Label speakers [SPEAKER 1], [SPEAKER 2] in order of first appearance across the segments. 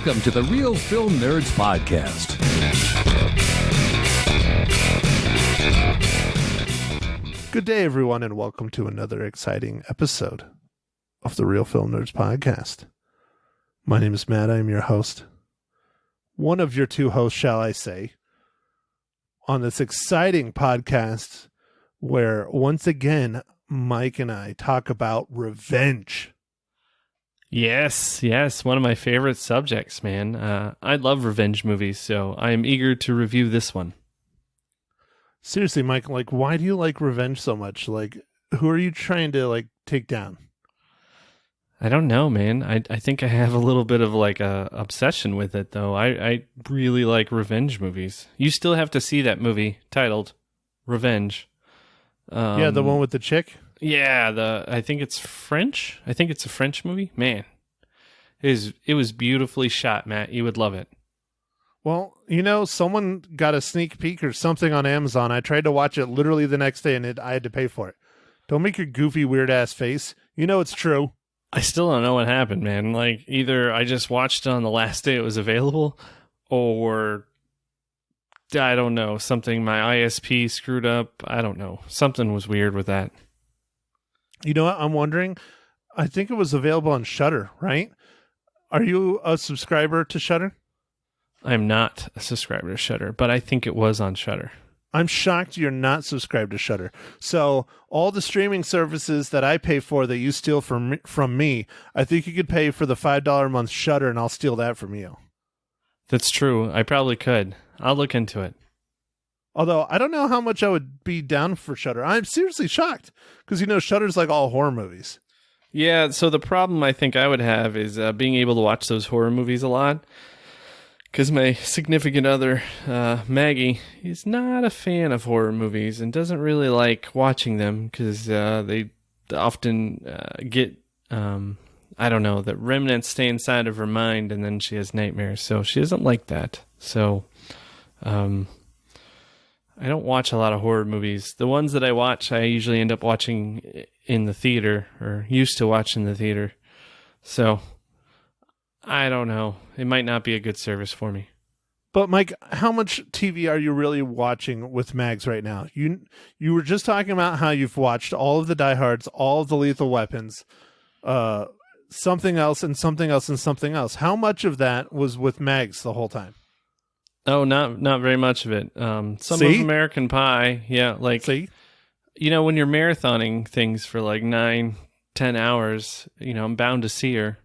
[SPEAKER 1] Welcome to the Real Film Nerds Podcast.
[SPEAKER 2] Good day, everyone, and welcome to another exciting episode of the Real Film Nerds Podcast. My name is Matt. I am your host. One of your two hosts, shall I say, on this exciting podcast where, once again, Mike and I talk about revenge.
[SPEAKER 3] Yes. One of my favorite subjects, man. I love revenge movies, so I am eager to review this one.
[SPEAKER 2] Seriously, Mike, why do you like revenge so much? Who are you trying to, take down?
[SPEAKER 3] I don't know, man. I think I have a little bit of, a obsession with it, though. I really like revenge movies. You still have to see that movie titled Revenge.
[SPEAKER 2] Yeah, the one with the chick?
[SPEAKER 3] Yeah, I think it's French. I think it's a French movie. Man, it was beautifully shot, Matt. You would love it.
[SPEAKER 2] Well, someone got a sneak peek or something on Amazon. I tried to watch it literally the next day, and I had to pay for it. Don't make your goofy, weird-ass face. You know it's true.
[SPEAKER 3] I still don't know what happened, man. Either I just watched it on the last day it was available, or I don't know, my ISP screwed up. I don't know. Something was weird with that.
[SPEAKER 2] You know what? I'm wondering. I think it was available on Shudder, right? Are you a subscriber to Shudder?
[SPEAKER 3] I'm not a subscriber to Shudder, but I think it was on Shudder.
[SPEAKER 2] I'm shocked you're not subscribed to Shudder. So all the streaming services that I pay for that you steal from me, I think you could pay for the $5 a month Shudder, and I'll steal that from you.
[SPEAKER 3] That's true. I probably could. I'll look into it.
[SPEAKER 2] Although, I don't know how much I would be down for Shudder. I'm seriously shocked, because, Shudder's like all horror movies.
[SPEAKER 3] Yeah, so the problem I think I would have is being able to watch those horror movies a lot, because my significant other, Maggie, is not a fan of horror movies and doesn't really like watching them, because they often get, I don't know, that remnants stay inside of her mind, and then she has nightmares, so she doesn't like that. So, I don't watch a lot of horror movies. The ones that I watch, I usually end up watching in the theater, or used to watch in the theater. So, I don't know. It might not be a good service for me.
[SPEAKER 2] But Mike, how much TV are you really watching with Mags right now? You were just talking about how you've watched all of the Die Hards, all of the Lethal Weapons, something else and something else and something else. How much of that was with Mags the whole time?
[SPEAKER 3] Oh, not very much of it. Some
[SPEAKER 2] See?
[SPEAKER 3] of American Pie, yeah.
[SPEAKER 2] See?
[SPEAKER 3] When you're marathoning things for 9-10 hours, I'm bound to see her.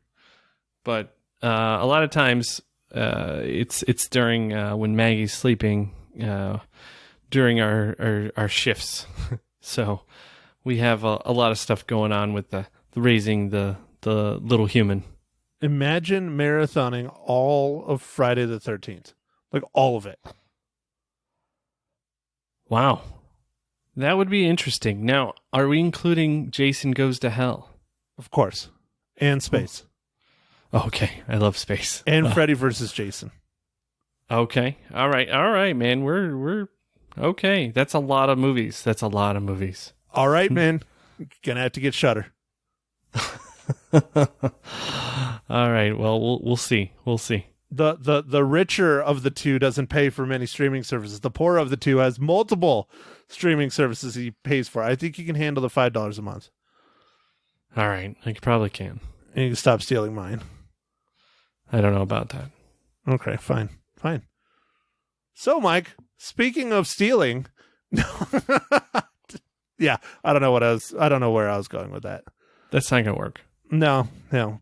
[SPEAKER 3] But a lot of times, it's during when Maggie's sleeping during our shifts. So we have a lot of stuff going on with the raising the little human.
[SPEAKER 2] Imagine marathoning all of Friday the 13th. All of it.
[SPEAKER 3] Wow. That would be interesting. Now, are we including Jason Goes to Hell?
[SPEAKER 2] Of course. And Space.
[SPEAKER 3] Oh, okay. I love Space.
[SPEAKER 2] And Freddy versus Jason.
[SPEAKER 3] Okay. All right, man. We're okay. That's a lot of movies.
[SPEAKER 2] All right, man. Gonna have to get Shudder.
[SPEAKER 3] All right. Well, we'll see.
[SPEAKER 2] The richer of the two doesn't pay for many streaming services. The poorer of the two has multiple streaming services he pays for. I think you can handle the $5 a month.
[SPEAKER 3] All right. I probably can.
[SPEAKER 2] And you can stop stealing mine.
[SPEAKER 3] I don't know about that.
[SPEAKER 2] Okay, fine. So, Mike, speaking of stealing, yeah, I don't know where I was going with that.
[SPEAKER 3] That's not gonna work.
[SPEAKER 2] No.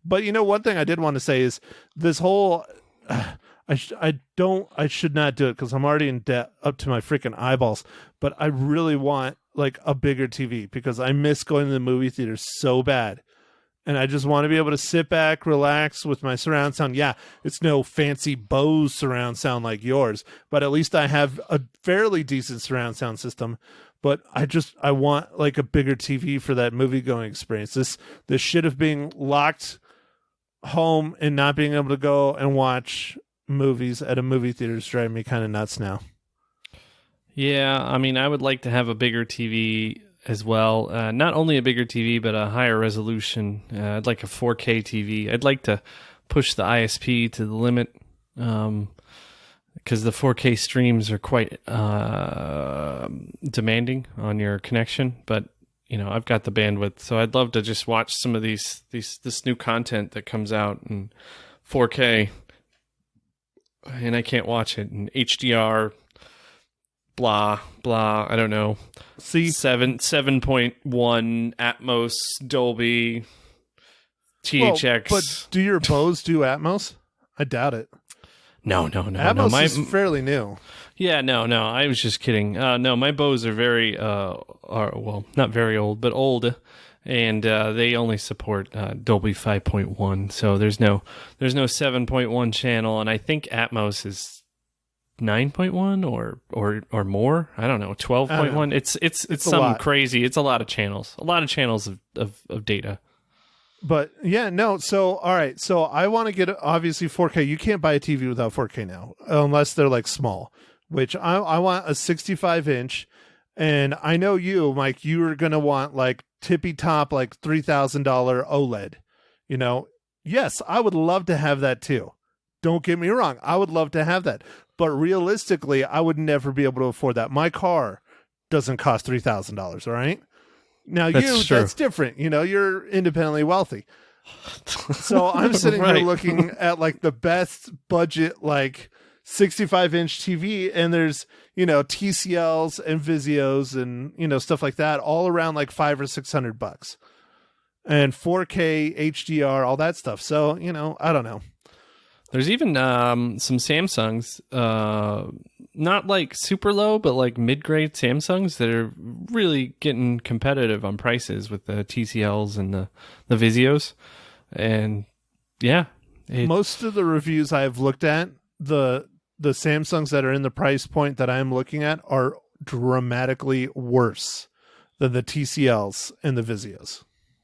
[SPEAKER 2] But one thing I did want to say is this whole I should not do it because I'm already in debt up to my freaking eyeballs, but I really want a bigger TV because I miss going to the movie theater so bad. And I just want to be able to sit back, relax with my surround sound. Yeah, it's no fancy Bose surround sound like yours, but at least I have a fairly decent surround sound system. But I want a bigger TV for that movie going experience. This shit of being locked home and not being able to go and watch movies at a movie theater is driving me kind of nuts now.
[SPEAKER 3] Yeah, I would like to have a bigger TV as well. Not only a bigger TV, but a higher resolution. I'd like a 4K TV. I'd like to push the ISP to the limit, because the 4K streams are quite demanding on your connection. But I've got the bandwidth, so I'd love to just watch some of this new content that comes out in 4K, and I can't watch it in HDR. Blah blah. I don't know.
[SPEAKER 2] See,
[SPEAKER 3] 7.1 Atmos Dolby THX.
[SPEAKER 2] But do your Bose do Atmos? I doubt it.
[SPEAKER 3] No.
[SPEAKER 2] Atmos is fairly new.
[SPEAKER 3] Yeah, no. I was just kidding. No, my Bose are very, not very old, but old, and they only support Dolby 5.1. So there's no 7.1 channel, and I think Atmos is 9.1 or more. I don't know, 12.1. It's something crazy. It's a lot of channels. A lot of channels of data.
[SPEAKER 2] But yeah, no. So all right. So I want to get obviously 4K. You can't buy a TV without 4K now, unless they're like small. Which I want a 65-inch, and I know you, Mike. You are gonna want like tippy top, like $3,000 OLED. Yes, I would love to have that too. Don't get me wrong. I would love to have that. But realistically, I would never be able to afford that. My car doesn't cost $3,000, all right? Now, that's different. You're independently wealthy. So I'm sitting here looking at like the best budget, like 65-inch TV, and there's, TCLs and Vizios and, stuff like that, all around like $500 or $600. And 4K, HDR, all that stuff. So, I don't know.
[SPEAKER 3] There's even some Samsungs, not like super low, but like mid-grade Samsungs that are really getting competitive on prices with the TCLs and the Vizios. And yeah.
[SPEAKER 2] Most of the reviews I've looked at, the Samsungs that are in the price point that I'm looking at are dramatically worse than the TCLs and the Vizios.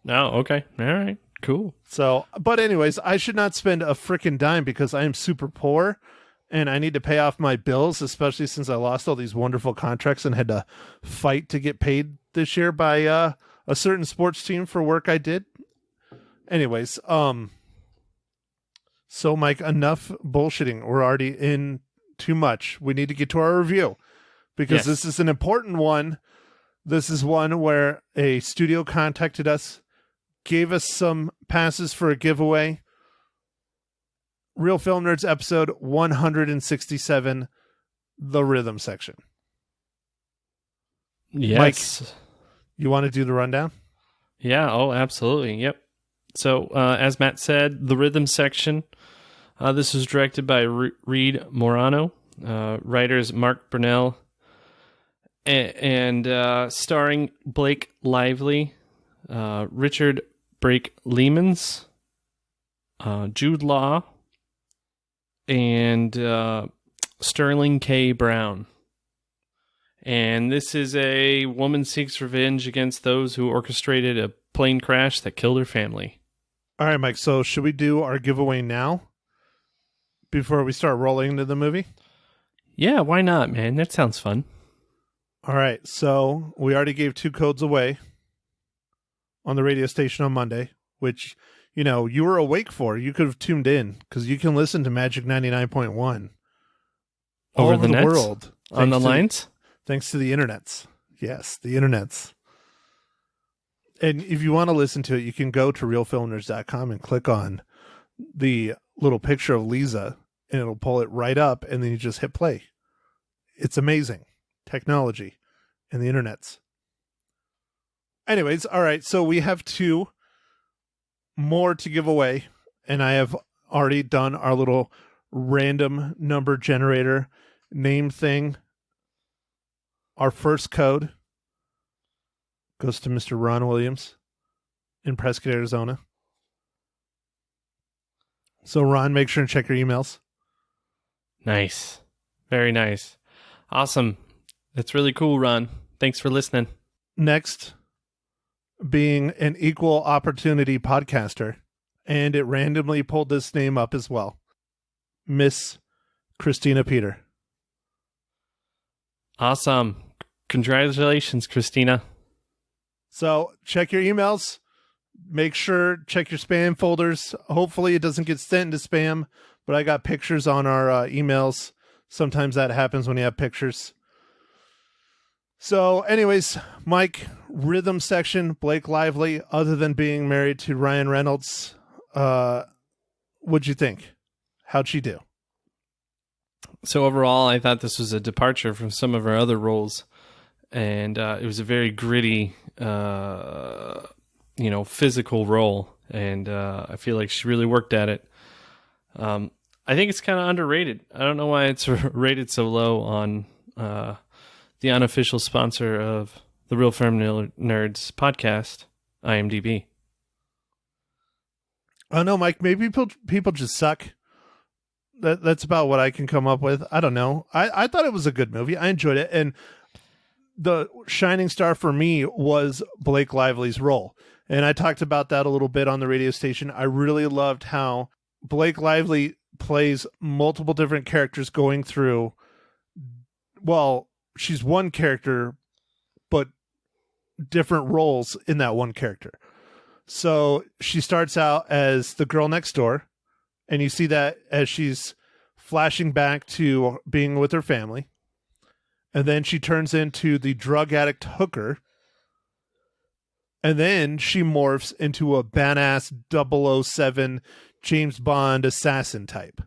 [SPEAKER 3] Oh, okay. All right. Cool.
[SPEAKER 2] So, but anyways, I should not spend a freaking dime because I am super poor and I need to pay off my bills, especially since I lost all these wonderful contracts and had to fight to get paid this year by a certain sports team for work I did. Anyways, so Mike, enough bullshitting. We're already in too much. We need to get to our review because This is an important one. This is one where a studio contacted us, gave us some passes for a giveaway. Real Film Nerds episode 167, the rhythm section.
[SPEAKER 3] Yes.
[SPEAKER 2] Mike, you want to do the rundown?
[SPEAKER 3] Yeah. Oh, absolutely. Yep. So, as Matt said, the rhythm section. This was directed by Reed Morano, writers Mark Burnell, and starring Blake Lively, Richard Brake Lemons, Jude Law, and Sterling K. Brown. And this is a woman seeks revenge against those who orchestrated a plane crash that killed her family.
[SPEAKER 2] All right, Mike, so should we do our giveaway now before we start rolling into the movie?
[SPEAKER 3] Yeah, why not, man? That sounds fun.
[SPEAKER 2] All right, so we already gave 2 codes away on the radio station on Monday, which, you were awake for. You could have tuned in because you can listen to Magic 99.1 all over the world.
[SPEAKER 3] On the lines?
[SPEAKER 2] Thanks to the internets. Yes, the internets. And if you want to listen to it, you can go to realfilmnerds.com and click on the little picture of Lisa, and it'll pull it right up, and then you just hit play. It's amazing. Technology and the internets. Anyways, all right, so we have 2 more to give away, and I have already done our little random number generator name thing. Our first code goes to Mr. Ron Williams in Prescott, Arizona. So, Ron, make sure and check your emails.
[SPEAKER 3] Nice. Very nice. Awesome. That's really cool, Ron. Thanks for listening.
[SPEAKER 2] Next, being an equal opportunity podcaster, and it randomly pulled this name up as well, Miss Christina Peter.
[SPEAKER 3] Awesome. Congratulations, Christina.
[SPEAKER 2] So check your emails. make sure, check your spam folders. Hopefully it doesn't get sent into spam, but I got pictures on our emails. Sometimes that happens when you have pictures. So anyways, Mike, rhythm section, Blake Lively, other than being married to Ryan Reynolds, what'd you think? How'd she do?
[SPEAKER 3] So overall, I thought this was a departure from some of her other roles, and it was a very gritty, physical role, and I feel like she really worked at it. I think it's kind of underrated. I don't know why it's rated so low on the unofficial sponsor of the Real Film Nerds podcast, IMDb.
[SPEAKER 2] Oh no, Mike, maybe people just suck. That's about what I can come up with. I don't know. I thought it was a good movie. I enjoyed it. And the shining star for me was Blake Lively's role. And I talked about that a little bit on the radio station. I really loved how Blake Lively plays multiple different characters going through. Well, she's one character, but different roles in that one character. So she starts out as the girl next door. And you see that as she's flashing back to being with her family. And then she turns into the drug addict hooker. And then she morphs into a badass 007 James Bond assassin type.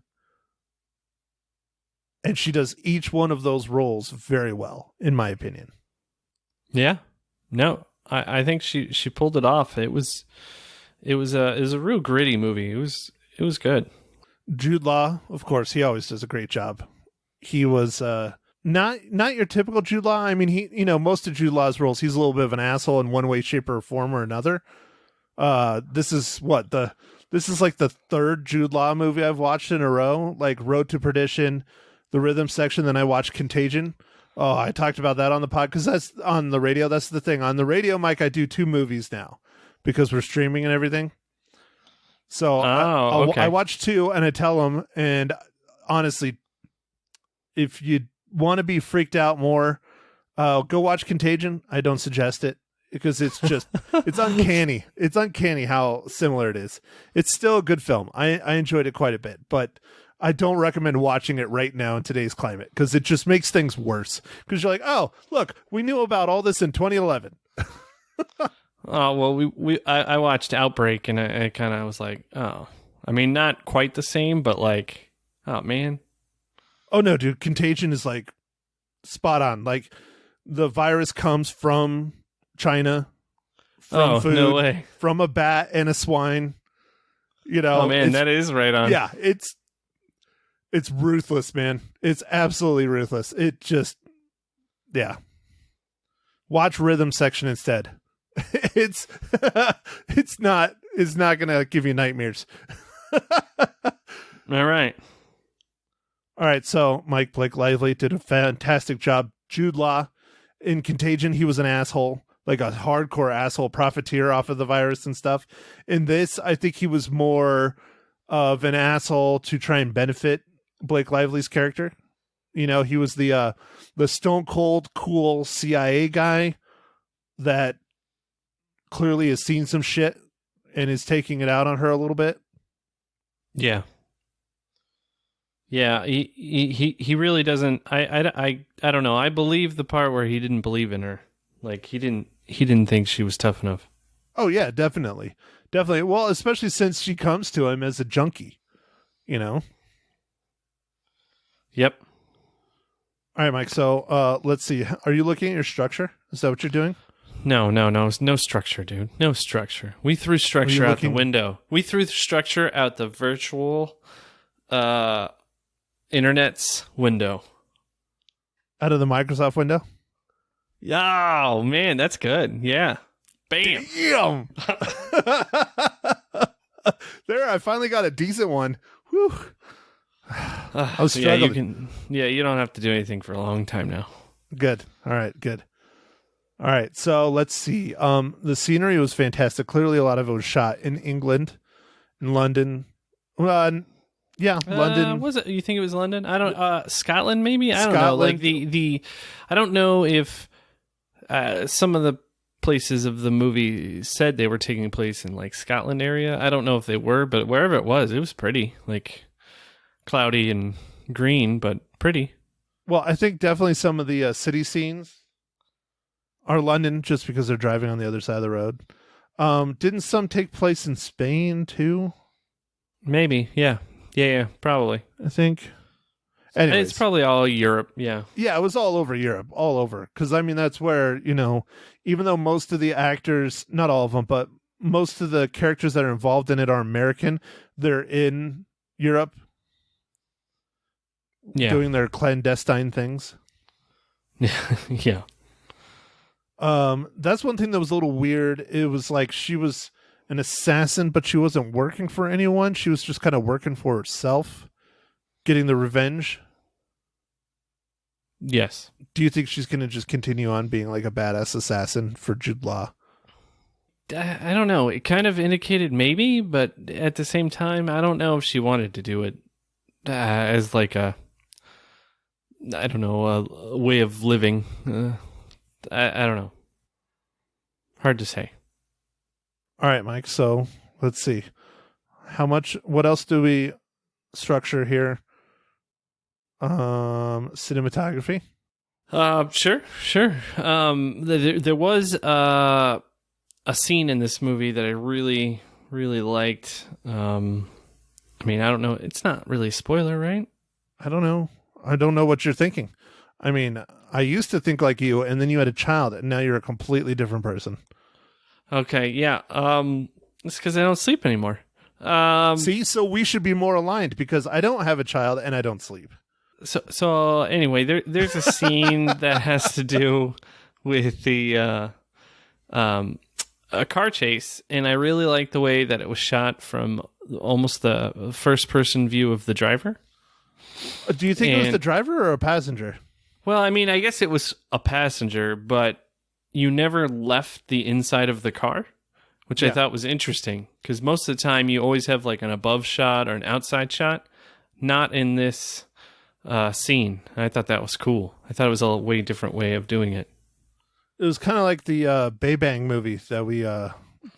[SPEAKER 2] And she does each one of those roles very well, in my opinion.
[SPEAKER 3] Yeah. No, I think she pulled it off. It was a real gritty movie. It was good.
[SPEAKER 2] Jude Law, of course, he always does a great job. He was not your typical Jude Law. I mean, most of Jude Law's roles, he's a little bit of an asshole in one way, shape, or form or another. This is like the third Jude Law movie I've watched in a row, like Road to Perdition, The Rhythm Section, then I watched Contagion. Oh, I talked about that on the pod because that's on the radio. That's the thing. On the radio, Mike, I do 2 movies now because we're streaming and everything. So I watch 2 and I tell them, and honestly, if you want to be freaked out more, go watch Contagion. I don't suggest it because it's just, it's uncanny. It's uncanny how similar it is. It's still a good film. I enjoyed it quite a bit, but I don't recommend watching it right now in today's climate because it just makes things worse. Because you're like, oh, look, we knew about all this in 2011.
[SPEAKER 3] Oh, well, I watched Outbreak, and I kind of was like, oh. I mean, not quite the same, but like, oh, man.
[SPEAKER 2] Oh, no, dude. Contagion is like spot on. Like, the virus comes from China, from food,
[SPEAKER 3] no way.
[SPEAKER 2] From a bat and a swine. You know,
[SPEAKER 3] oh, man, that is right on.
[SPEAKER 2] Yeah, it's ruthless, man. It's absolutely ruthless. It just, yeah. Watch Rhythm Section instead. It's not gonna give you nightmares.
[SPEAKER 3] All right.
[SPEAKER 2] So Blake Lively did a fantastic job. Jude Law in Contagion, he was an asshole, like a hardcore asshole profiteer off of the virus and stuff. In this, I think he was more of an asshole to try and benefit Blake Lively's character. You know, he was the stone cold cool CIA guy that clearly has seen some shit and is taking it out on her a little bit.
[SPEAKER 3] Yeah. Yeah, he really doesn't. I don't know. I believe the part where he didn't believe in her. Like he didn't think she was tough enough.
[SPEAKER 2] Oh yeah, definitely. Well, especially since she comes to him as a junkie, you know.
[SPEAKER 3] Yep.
[SPEAKER 2] All right, Mike. So let's see. Are you looking at your structure? Is that what you're doing?
[SPEAKER 3] No. No structure, dude. No structure. We threw structure out the window. We threw structure out the virtual internet's window.
[SPEAKER 2] Out of the Microsoft window?
[SPEAKER 3] Yeah, oh, man, that's good. Yeah. Bam.
[SPEAKER 2] Damn. There, I finally got a decent one. Whew. I was struggling.
[SPEAKER 3] You don't have to do anything for a long time now.
[SPEAKER 2] Good. All right, good. All right, so let's see. The scenery was fantastic. Clearly, a lot of it was shot in England, in London. Yeah, London.
[SPEAKER 3] Was it? You think it was London? I don't. Scotland, maybe. I don't know. Like I don't know if some of the places of the movie said they were taking place in like Scotland area. I don't know if they were, but wherever it was pretty, like cloudy and green, but pretty.
[SPEAKER 2] Well, I think definitely some of the city scenes are London, just because they're driving on the other side of the road. Didn't some take place in Spain too?
[SPEAKER 3] Maybe, yeah, probably.
[SPEAKER 2] I think. Anyways.
[SPEAKER 3] It's probably all Europe, yeah.
[SPEAKER 2] Yeah, it was all over Europe, all over. Because, I mean, that's where, even though most of the actors, not all of them, but most of the characters that are involved in it are American, they're in Europe doing their clandestine things.
[SPEAKER 3] Yeah.
[SPEAKER 2] That's one thing that was a little weird. It was like she was an assassin, but she wasn't working for anyone. She was just kind of working for herself, getting the revenge.
[SPEAKER 3] Yes.
[SPEAKER 2] Do you think she's going to just continue on being like a badass assassin for Jude Law?
[SPEAKER 3] I don't know. It kind of indicated maybe, but at the same time, I don't know if she wanted to do it as like a way of living. I don't know. Hard to say.
[SPEAKER 2] All right, Mike. So let's see. What else do we structure here? Cinematography.
[SPEAKER 3] Sure. There was a scene in this movie that I really, really liked. I mean, I don't know. It's not really a spoiler, right?
[SPEAKER 2] I don't know. I don't know what you're thinking. I mean, I used to think like you, and then you had a child, and now you're a completely different person.
[SPEAKER 3] Okay, yeah. It's because I don't sleep anymore.
[SPEAKER 2] See, so we should be more aligned because I don't have a child and I don't sleep.
[SPEAKER 3] So anyway, there's a scene that has to do with the a car chase, and I really like the way that it was shot from almost the first person view of the driver.
[SPEAKER 2] Do you think it was the driver or a passenger?
[SPEAKER 3] Well, I mean, I guess it was a passenger, but you never left the inside of the car, which I thought was interesting because most of the time you always have like an above shot or an outside shot. Not in this scene. I thought that was cool. I thought it was a way different way of doing it.
[SPEAKER 2] It was kind of like the Bay Bang movie that we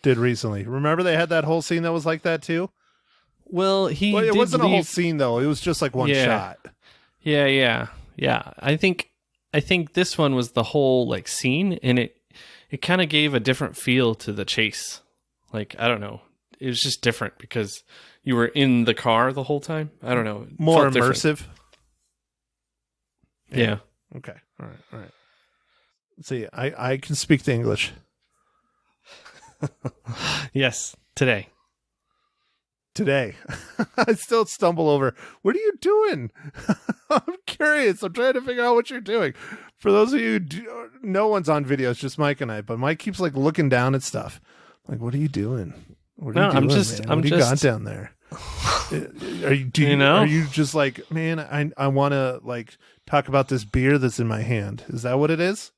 [SPEAKER 2] did recently. Remember they had that whole scene that was like that too?
[SPEAKER 3] Well,
[SPEAKER 2] it wasn't a whole scene though. It was just like one shot.
[SPEAKER 3] Yeah. I think this one was the whole like scene, and it kind of gave a different feel to the chase. Like, I don't know. It was just different because you were in the car the whole time. I don't know.
[SPEAKER 2] More immersive.
[SPEAKER 3] Yeah.
[SPEAKER 2] Okay. All right. Let's see, I can speak the English.
[SPEAKER 3] Yes. Today.
[SPEAKER 2] I still stumble over. What are you doing? I'm curious. I'm trying to figure out what you're doing. For those of you, no one's on video. It's just Mike and I. But Mike keeps like looking down at stuff. Like, what are you doing? What are you doing, man? What do you got down there? Are you just like, man? I want to like talk about this beer that's in my hand. Is that what it is?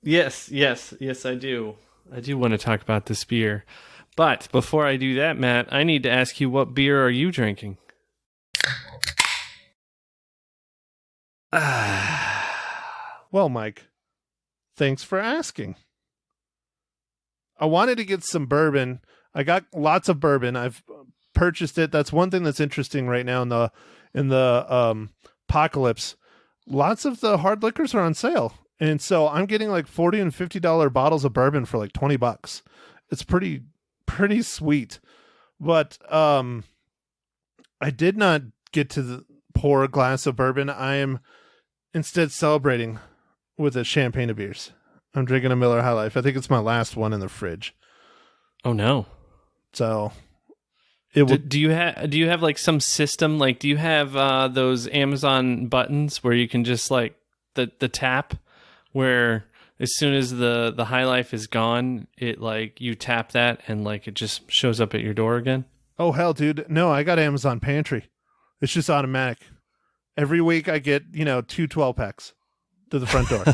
[SPEAKER 3] Yes, I do. I do want to talk about this beer. But before I do that, Matt, I need to ask you, what beer are you drinking?
[SPEAKER 2] Well, Mike, thanks for asking. I wanted to get some bourbon. I got lots of bourbon. I've purchased it. That's one thing that's interesting right now in the apocalypse. Lots of the hard liquors are on sale. And so I'm getting like $40 and $50 bottles of bourbon for like $20. It's pretty sweet. But I did not get to pour a glass of bourbon. I am instead celebrating with a champagne of beers. I'm drinking a Miller High Life. I think it's my last one in the fridge.
[SPEAKER 3] Oh no.
[SPEAKER 2] So
[SPEAKER 3] do you have like some system? Like, do you have those Amazon buttons where you can just like the tap, where as soon as the High Life is gone, it like you tap that and like it just shows up at your door again?
[SPEAKER 2] Oh hell, dude. No, I got Amazon Pantry. It's just automatic. Every week I get, 2 12-packs to the front door.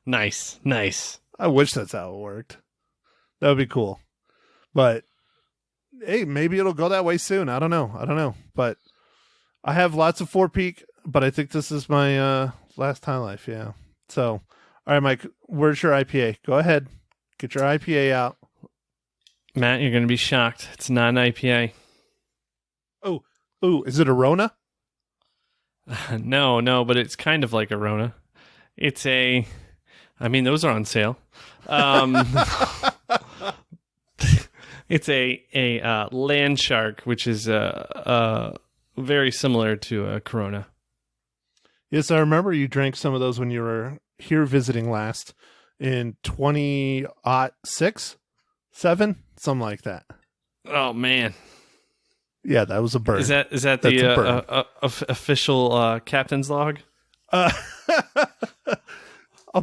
[SPEAKER 3] Nice.
[SPEAKER 2] I wish that's how it worked. That would be cool. But hey, maybe it'll go that way soon. I don't know. But I have lots of Four Peak, but I think this is my last High Life, yeah. So All right, Mike, where's your IPA? Go ahead. Get your IPA out.
[SPEAKER 3] Matt, you're going to be shocked. It's not an IPA.
[SPEAKER 2] Ooh, is it a Rona?
[SPEAKER 3] No, but it's kind of like a Rona. It's a... I mean, those are on sale. It's a land shark, which is very similar to a Corona.
[SPEAKER 2] Yes, I remember you drank some of those when you were here visiting last in 2006, 7, something like that.
[SPEAKER 3] Oh man,
[SPEAKER 2] yeah, that was a bird.
[SPEAKER 3] Is that the official captain's log?
[SPEAKER 2] I'll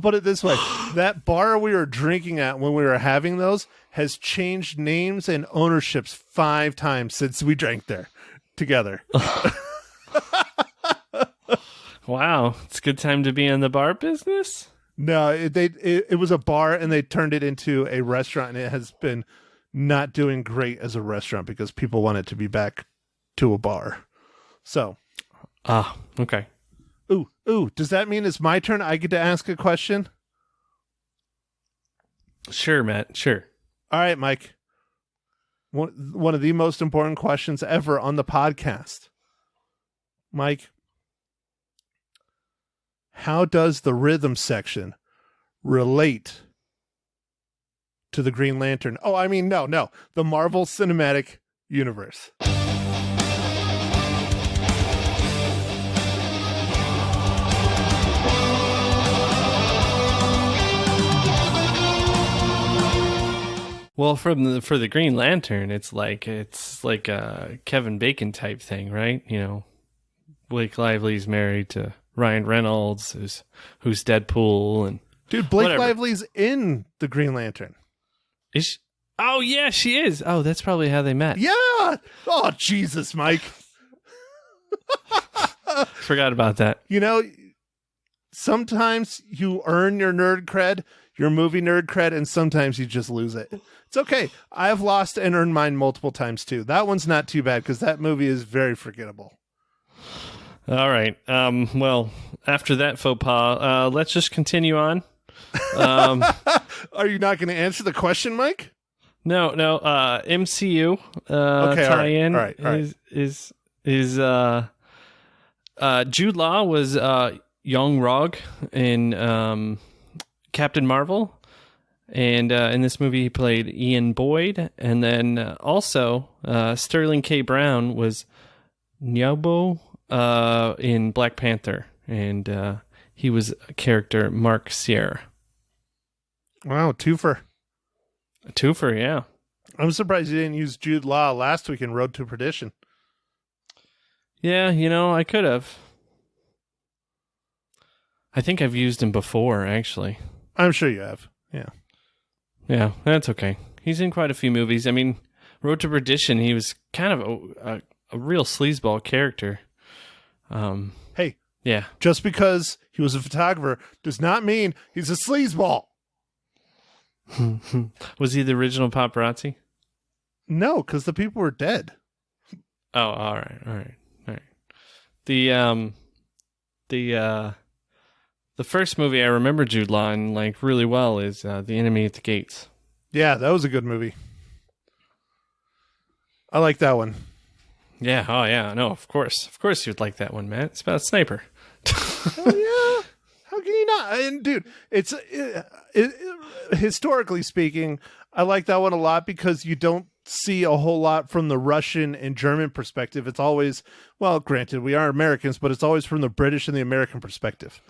[SPEAKER 2] put it this way: that bar we were drinking at when we were having those has changed names and ownerships 5 times since we drank there together.
[SPEAKER 3] Wow, it's a good time to be in the bar business.
[SPEAKER 2] No, it was a bar and they turned it into a restaurant, and it has been not doing great as a restaurant because people want it to be back to a bar. So,
[SPEAKER 3] okay.
[SPEAKER 2] Ooh, does that mean it's my turn? I get to ask a question?
[SPEAKER 3] Sure, Matt, sure.
[SPEAKER 2] All right, Mike. One of the most important questions ever on the podcast. Mike, how does the rhythm section relate to the Green Lantern? Oh, I mean, no, the Marvel Cinematic Universe.
[SPEAKER 3] Well, for the Green Lantern, it's like a Kevin Bacon type thing, right? You know, Blake Lively's married to Ryan Reynolds, who's Deadpool, and
[SPEAKER 2] dude, Blake
[SPEAKER 3] whatever.
[SPEAKER 2] Lively's in the Green Lantern.
[SPEAKER 3] Is she? Oh yeah, she is. Oh, that's probably how they met.
[SPEAKER 2] Yeah. Oh Jesus, Mike.
[SPEAKER 3] Forgot about that.
[SPEAKER 2] You know, sometimes you earn your nerd cred, your movie nerd cred, and sometimes you just lose it. It's okay. I've lost and earned mine multiple times too. That one's not too bad because that movie is very forgettable.
[SPEAKER 3] All right. Well, after that faux pas, let's just continue on.
[SPEAKER 2] Are you not going to answer the question, Mike?
[SPEAKER 3] No. MCU
[SPEAKER 2] okay,
[SPEAKER 3] tie-in
[SPEAKER 2] all right.
[SPEAKER 3] is Jude Law was Young Rog in Captain Marvel, and in this movie he played Ian Boyd, and then also Sterling K. Brown was Nyabo in Black Panther, and he was a character Mark Sierra.
[SPEAKER 2] Wow, twofer.
[SPEAKER 3] A twofer, yeah.
[SPEAKER 2] I'm surprised you didn't use Jude Law last week in Road to Perdition.
[SPEAKER 3] Yeah, you know, I could have. I think I've used him before, actually.
[SPEAKER 2] I'm sure you have. Yeah.
[SPEAKER 3] Yeah, that's okay. He's in quite a few movies. I mean, Road to Perdition, he was kind of a real sleazeball character.
[SPEAKER 2] Hey.
[SPEAKER 3] Yeah.
[SPEAKER 2] Just because he was a photographer does not mean he's a sleazeball.
[SPEAKER 3] Was he the original paparazzi?
[SPEAKER 2] No, because the people were dead.
[SPEAKER 3] Oh, all right. The first movie I remember Jude Law in like really well is The Enemy at the Gates.
[SPEAKER 2] Yeah, that was a good movie. I like that one.
[SPEAKER 3] Yeah, oh yeah, no, of course you'd like that one, Matt. It's about a sniper.
[SPEAKER 2] Oh yeah, how can you not? And dude, it's historically speaking, I like that one a lot because you don't see a whole lot from the Russian and German perspective. It's always, well, granted, we are Americans, but it's always from the British and the American perspective.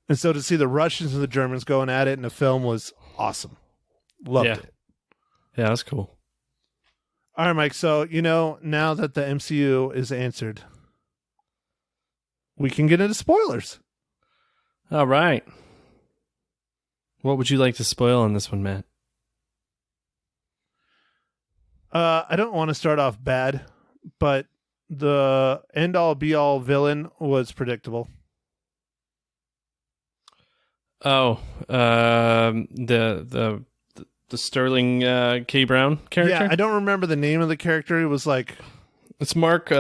[SPEAKER 2] And so to see the Russians and the Germans going at it in a film was awesome. Loved it.
[SPEAKER 3] Yeah, that's cool.
[SPEAKER 2] All right, Mike. So, you know, now that the MCU is answered, we can get into spoilers.
[SPEAKER 3] All right. What would you like to spoil on this one, Matt?
[SPEAKER 2] I don't want to start off bad, but the end-all be-all villain was predictable.
[SPEAKER 3] Oh, the Sterling K. Brown character?
[SPEAKER 2] Yeah, I don't remember the name of the character. It was like...
[SPEAKER 3] It's Mark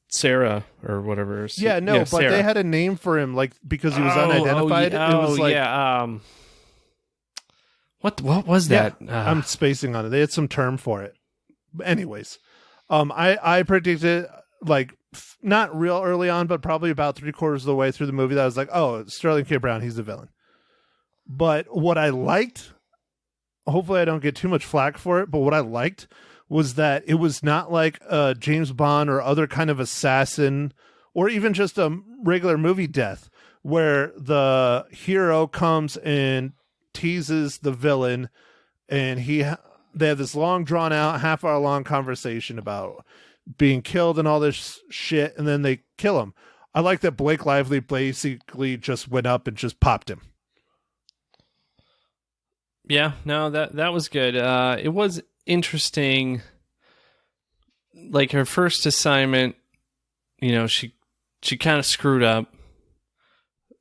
[SPEAKER 3] Sarah or whatever.
[SPEAKER 2] Yeah, no, but
[SPEAKER 3] Sarah.
[SPEAKER 2] they had a name for him, like because he was unidentified. It was like,
[SPEAKER 3] what was that?
[SPEAKER 2] I'm spacing on it. They had some term for it. Anyways, I predicted like not real early on, but probably about 3/4 of the way through the movie that I was like, oh, Sterling K. Brown, he's the villain. But what I liked, hopefully I don't get too much flack for it, but what I liked was that it was not like a James Bond or other kind of assassin or even just a regular movie death where the hero comes and teases the villain and they have this long drawn out half-hour long conversation about being killed and all this shit, and then they kill him. I like that Blake Lively basically just went up and just popped him.
[SPEAKER 3] Yeah, no, that was good. It was interesting. Like her first assignment, she kind of screwed up.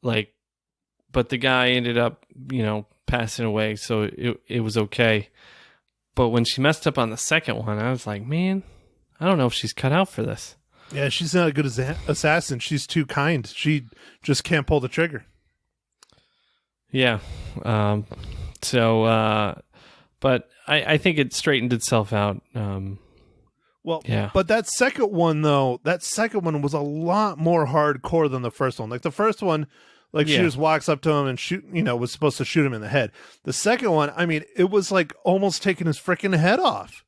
[SPEAKER 3] Like, but the guy ended up, passing away, so it was okay. But when she messed up on the second one, I was like, man, I don't know if she's cut out for this.
[SPEAKER 2] Yeah, she's not a good assassin. She's too kind. She just can't pull the trigger.
[SPEAKER 3] Yeah. But I think it straightened itself out.
[SPEAKER 2] Well,
[SPEAKER 3] yeah.
[SPEAKER 2] But that second one was a lot more hardcore than the first one. Like the first one, she just walks up to him and was supposed to shoot him in the head. The second one, I mean, it was like almost taking his freaking head off.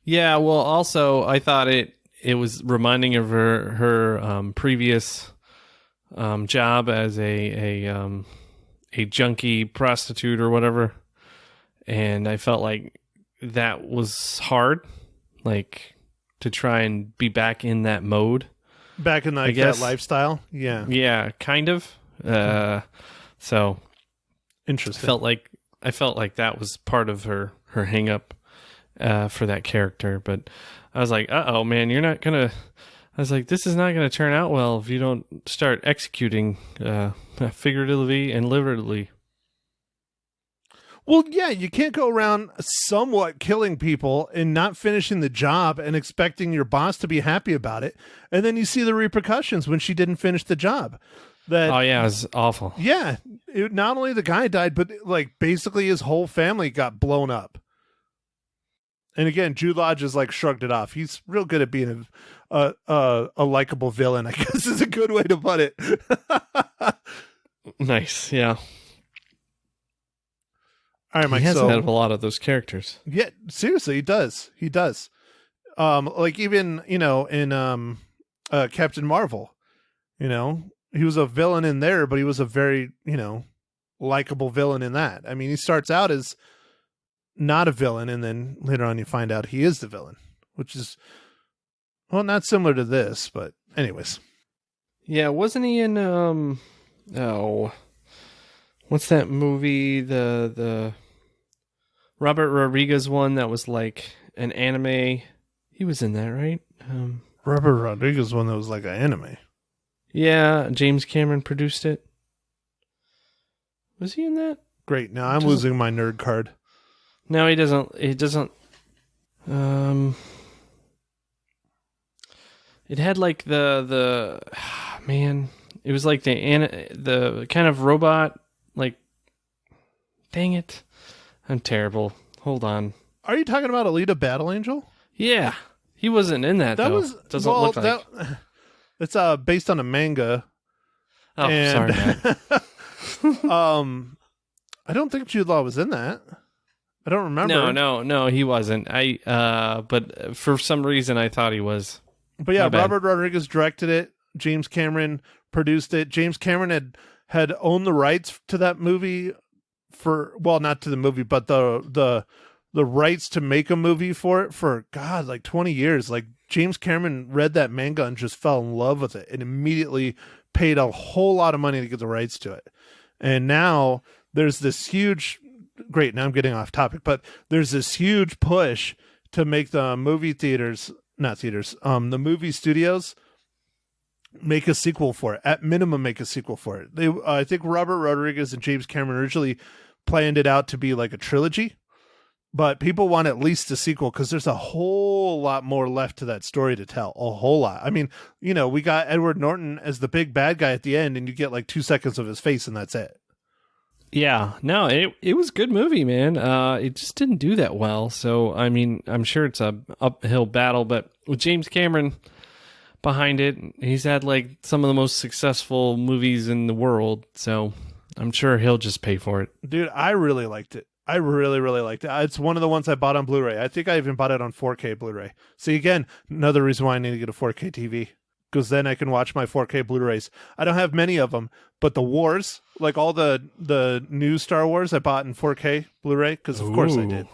[SPEAKER 3] Yeah, well, also I thought it was reminding of her previous job as a junkie prostitute or whatever, and I felt like that was hard, like to try and be back in that mode,
[SPEAKER 2] back in that lifestyle. Yeah,
[SPEAKER 3] kind of. So
[SPEAKER 2] interesting.
[SPEAKER 3] I felt like that was part of her hang up for that character, but I was like, uh-oh, man, you're not gonna. I was like, this is not going to turn out well if you don't start executing figuratively and literally.
[SPEAKER 2] Well, yeah, you can't go around somewhat killing people and not finishing the job and expecting your boss to be happy about it. And then you see the repercussions when she didn't finish the job.
[SPEAKER 3] Oh, yeah, it was awful.
[SPEAKER 2] Yeah, not only the guy died, but like basically his whole family got blown up. And again, Jude Law just like shrugged it off. He's real good at being a likable villain, I guess is a good way to put it.
[SPEAKER 3] Nice, yeah.
[SPEAKER 2] All right, Mike.
[SPEAKER 3] He has had a lot of those characters.
[SPEAKER 2] Yeah, seriously, he does. He does. Like even in Captain Marvel, he was a villain in there, but he was a very likable villain in that. I mean, he starts out as not a villain, and then later on you find out he is the villain, which is, well, not similar to this, but anyways.
[SPEAKER 3] Yeah, wasn't he in what's that movie, the Robert Rodriguez one that was like an anime? He was in that, right?
[SPEAKER 2] Robert Rodriguez one that was like an anime.
[SPEAKER 3] Yeah, James Cameron produced it. Was he in that?
[SPEAKER 2] Great. Now I'm losing my nerd card.
[SPEAKER 3] No, he doesn't. It had like the man. It was like the kind of robot. Like, dang it, I'm terrible. Hold on.
[SPEAKER 2] Are you talking about Alita Battle Angel?
[SPEAKER 3] Yeah, he wasn't in that. Doesn't look like.
[SPEAKER 2] It's based on a manga.
[SPEAKER 3] Oh, sorry.
[SPEAKER 2] I don't think Jude Law was in that. I don't remember.
[SPEAKER 3] No, he wasn't. But for some reason I thought he was.
[SPEAKER 2] But yeah, Robert Rodriguez directed it. James Cameron produced it. James Cameron had owned the rights to that movie not to the movie, but the rights to make a movie for it for like 20 years. Like James Cameron read that manga and just fell in love with it and immediately paid a whole lot of money to get the rights to it. And now there's this huge, great, now I'm getting off topic, but there's this huge push to make the the movie studios make a sequel for it. At minimum, make a sequel for it. I think Robert Rodriguez and James Cameron originally planned it out to be like a trilogy. but people want at least a sequel because there's a whole lot more left to that story to tell. A whole lot. I mean, we got Edward Norton as the big bad guy at the end, and you get like 2 seconds of his face, and that's it.
[SPEAKER 3] Yeah, no, it was a good movie, man. It just didn't do that well. So, I mean, I'm sure it's a uphill battle, but with James Cameron behind it, he's had like some of the most successful movies in the world. So I'm sure he'll just pay for it.
[SPEAKER 2] Dude, I really liked it. I really, really liked it. It's one of the ones I bought on Blu-ray. I think I even bought it on 4K Blu-ray. See, again, another reason why I need to get a 4K TV. Because then I can watch my 4K Blu-rays. I don't have many of them, but the wars, like all the new Star Wars, I bought in 4K Blu-ray because of course I did.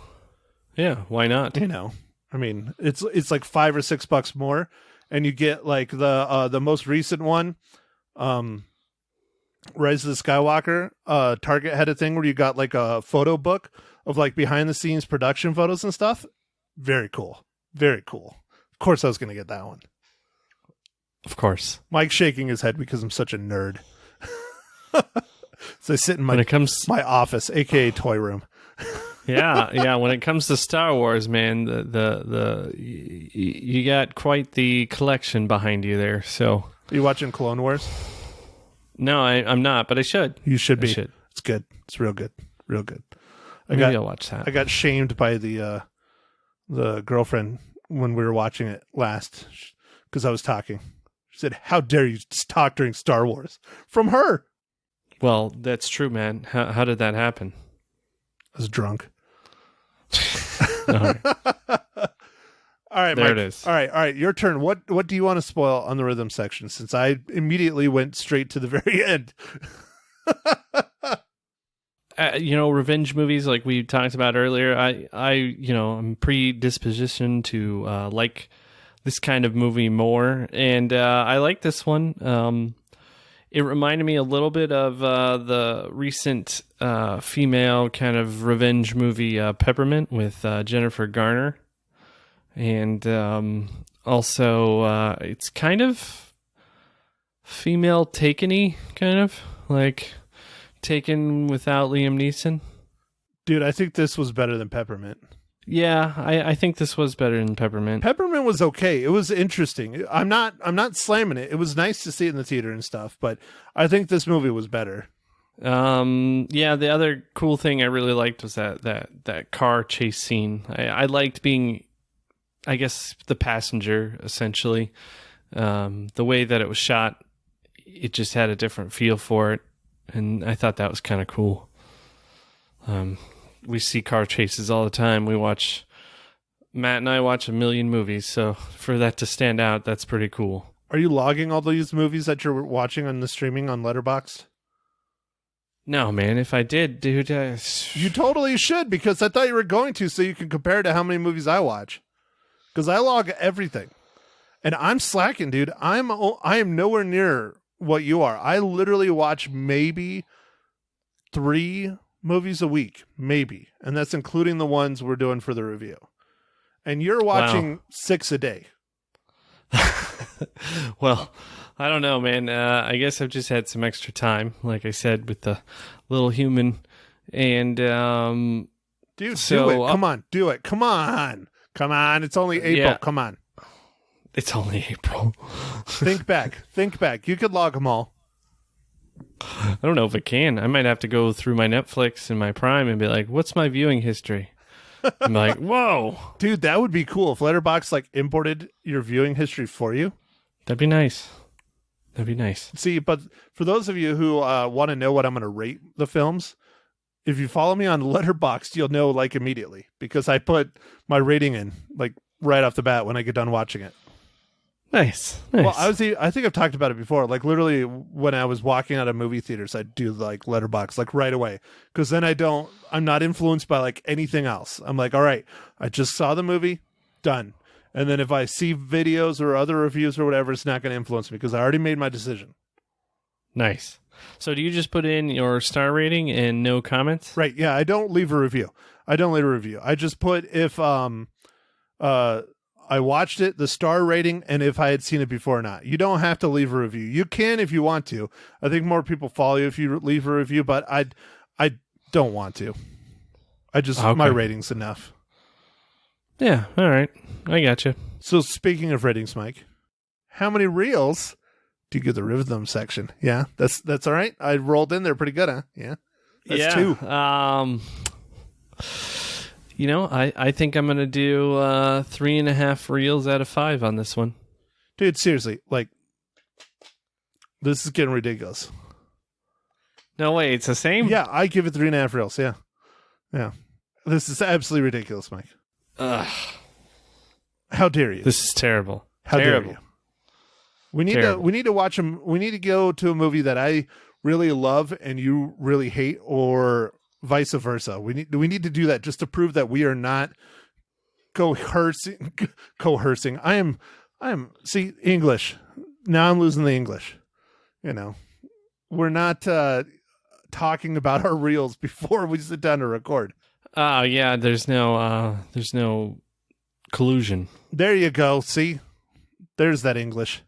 [SPEAKER 3] Yeah, why not?
[SPEAKER 2] I mean, it's like $5 or $6 more, and you get like the most recent one, Rise of the Skywalker. Target had a thing where you got like a photo book of like behind the scenes production photos and stuff. Very cool, very cool. Of course, I was gonna get that one.
[SPEAKER 3] Of course.
[SPEAKER 2] Mike's shaking his head because I'm such a nerd. So I sit in my office, aka toy room.
[SPEAKER 3] yeah. When it comes to Star Wars, man, you got quite the collection behind you there. So,
[SPEAKER 2] are you watching Clone Wars?
[SPEAKER 3] No, I'm not, but I should.
[SPEAKER 2] You should be.
[SPEAKER 3] I should.
[SPEAKER 2] It's good. It's real good. Real good.
[SPEAKER 3] Maybe I'll watch that.
[SPEAKER 2] I got shamed by the girlfriend when we were watching it last because I was talking. She said, "How dare you talk during Star Wars?" From her.
[SPEAKER 3] Well, that's true, man. How did that happen?
[SPEAKER 2] I was drunk.
[SPEAKER 3] All right.
[SPEAKER 2] All right,
[SPEAKER 3] there
[SPEAKER 2] Mike.
[SPEAKER 3] it is.
[SPEAKER 2] All right. Your turn. What do you want to spoil on the rhythm section? Since I immediately went straight to the very end.
[SPEAKER 3] Revenge movies like we talked about earlier. I'm predispositioned to like this kind of movie more, and I like this one. It reminded me a little bit of the recent female kind of revenge movie Peppermint with Jennifer Garner, and also it's kind of female Taken-y, kind of like Taken without Liam Neeson.
[SPEAKER 2] Dude, I think this was better than Peppermint.
[SPEAKER 3] Yeah, I think this was better than Peppermint.
[SPEAKER 2] Peppermint was okay. It was interesting. I'm not slamming it. It was nice to see it in the theater and stuff, but I think this movie was better.
[SPEAKER 3] The other cool thing I really liked was that car chase scene. I liked being, I guess, the passenger, essentially. The way that it was shot, it just had a different feel for it, and I thought that was kind of cool. We see car chases all the time. Matt and I watch a million movies, so for that to stand out, that's pretty cool.
[SPEAKER 2] Are you logging all these movies that you're watching on the streaming on Letterboxd?
[SPEAKER 3] No, man. If I did, dude,
[SPEAKER 2] you totally should, because I thought you were going to, so you can compare to how many movies I watch. Because I log everything, and I'm slacking, dude. I am nowhere near what you are. I literally watch maybe 3 movies a week, maybe, and that's including the ones we're doing for the review. And you're watching 6 a day.
[SPEAKER 3] Well, I don't know, man. I guess I've just had some extra time, like I said, with the little human. And
[SPEAKER 2] dude, do it. Come on, do it. Come on. It's only April.
[SPEAKER 3] Yeah.
[SPEAKER 2] Come on.
[SPEAKER 3] It's only April.
[SPEAKER 2] Think back. You could log them all.
[SPEAKER 3] I don't know if I can. I might have to go through my Netflix and my Prime and be like, what's my viewing history? I'm like, whoa.
[SPEAKER 2] Dude, that would be cool if Letterboxd like imported your viewing history for you.
[SPEAKER 3] That'd be nice.
[SPEAKER 2] See, but for those of you who want to know what I'm going to rate the films, if you follow me on Letterboxd, you'll know like immediately, because I put my rating in like right off the bat when I get done watching it.
[SPEAKER 3] Nice.
[SPEAKER 2] Well, I think I've talked about it before. Like literally, when I was walking out of movie theaters, I'd do like Letterboxd like right away, because then I'm not influenced by like anything else. I'm like, all right, I just saw the movie, done. And then if I see videos or other reviews or whatever, it's not going to influence me because I already made my decision.
[SPEAKER 3] Nice. So do you just put in your star rating and no comments?
[SPEAKER 2] Right. Yeah. I don't leave a review. I just put if I watched it, the star rating, and if I had seen it before or not. You don't have to leave a review. You can if you want to. I think more people follow you if you leave a review, but I don't want to. My rating's enough.
[SPEAKER 3] Yeah, all right. I gotcha.
[SPEAKER 2] So speaking of ratings, Mike, how many reels do you give the rhythm section? Yeah, that's all right. I rolled in there pretty good, huh? Yeah. That's 2.
[SPEAKER 3] I think I'm going to do 3.5 reels out of 5 on this one.
[SPEAKER 2] Dude, seriously, like, this is getting ridiculous.
[SPEAKER 3] No way, it's the same?
[SPEAKER 2] Yeah, I give it 3.5 reels. Yeah. Yeah. This is absolutely ridiculous, Mike.
[SPEAKER 3] Ugh.
[SPEAKER 2] How dare you?
[SPEAKER 3] This is terrible.
[SPEAKER 2] How
[SPEAKER 3] terrible.
[SPEAKER 2] dare you? We need to watch them. We need to go to a movie that I really love and you really hate, or vice versa. We need to do that just to prove that we are not coercing. I am see, English. Now I'm losing the English. We're not talking about our reels before we sit down to record.
[SPEAKER 3] Yeah, there's no collusion.
[SPEAKER 2] There you go. See? There's that English.